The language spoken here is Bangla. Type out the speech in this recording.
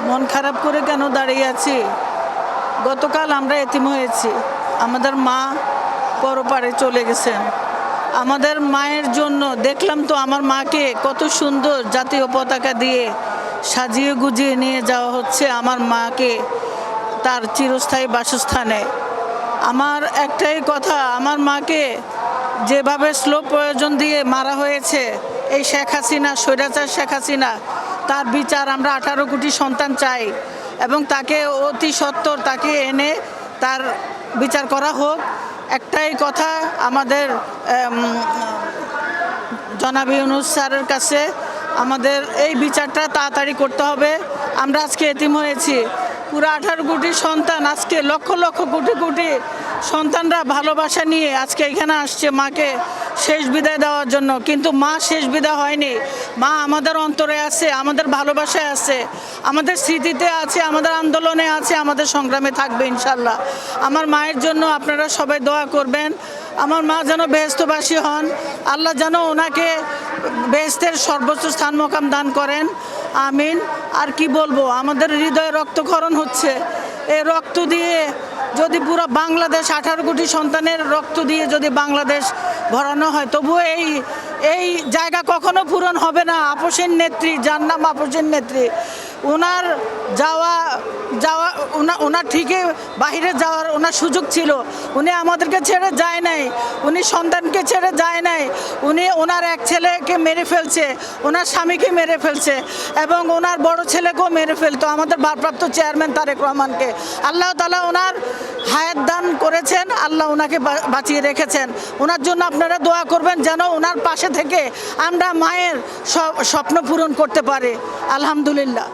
মন খারাপ করে কেন দাঁড়িয়ে আছি? গতকাল আমরা এতিম হয়েছি। আমাদের মা পরপারে চলে গেছেন। আমাদের মায়ের জন্য দেখলাম তো আমার মাকে কত সুন্দর জাতীয় পতাকা দিয়ে সাজিয়ে গুজিয়ে নিয়ে যাওয়া হচ্ছে আমার মাকে তার চিরস্থায়ী বাসস্থানে। আমার একটাই কথা, আমার মাকে যেভাবে স্লো প্রয়োজন দিয়ে মারা হয়েছে এই শেখ হাসিনা, স্বৈরাচার শেখ হাসিনা, তার বিচার আমরা 18 কোটি সন্তান চাই এবং তাকে অতি সত্বর তাকে এনে তার বিচার করা হোক। একটাই কথা আমাদের জনাব ইউনূস স্যারের কাছে, আমাদের এই বিচারটা তাড়াতাড়ি করতে হবে। আমরা আজকে এতিম হয়েছি, পুরো 18 কোটি সন্তান, আজকে লক্ষ লক্ষ কোটি কোটি সন্তানরা ভালোবাসা নিয়ে আজকে এখানে আসছে মাকে শেষ বিদায় দেওয়ার জন্য। কিন্তু মা শেষ বিদায় হয়নি, মা আমাদের অন্তরে আছে, আমাদের ভালোবাসায় আছে, আমাদের স্মৃতিতে আছে, আমাদের আন্দোলনে আছে, আমাদের সংগ্রামে থাকবে ইনশাল্লাহ। আমার মায়ের জন্য আপনারা সবাই দোয়া করবেন। আমার মা যেন বেহেশতবাসী হন, আল্লাহ যেন ওনাকে বেহেশতের সর্বোচ্চ স্থান মোকাম দান করেন, আমিন। আর কি বলবো, আমাদের হৃদয়ে রক্তক্ষরণ হচ্ছে। এই রক্ত দিয়ে যদি পুরো বাংলাদেশ 18 কোটি সন্তানের রক্ত দিয়ে যদি বাংলাদেশ ভরানো হয়, তবুও এই জায়গা কখনো পূরণ হবে না। আপসের নেত্রী, যার নাম আপসের নেত্রী, ওনার ওনার ঠিকই বাহিরে যাওয়ার ওনার সুযোগ ছিল, উনি আমাদেরকে ছেড়ে যায় নাই, উনি সন্তানকে ছেড়ে যায় নাই, উনি ওনার এক ছেলেকে মেরে ফেলছে, ওনার স্বামীকে মেরে ফেলছে এবং ওনার বড় ছেলেকেও মেরে ফেলতো আমাদের ভারপ্রাপ্ত চেয়ারম্যান তারেক রহমানকে। আল্লাহ তাআলা ওনার হায়াত দান করেছেন, আল্লাহ ওনাকে বাঁচিয়ে রেখেছেন। ওনার জন্য আপনারা দোয়া করবেন যেন ওনার পাশে থেকে আমরা মায়ের স্বপ্ন পূরণ করতে পারি। আলহামদুলিল্লাহ।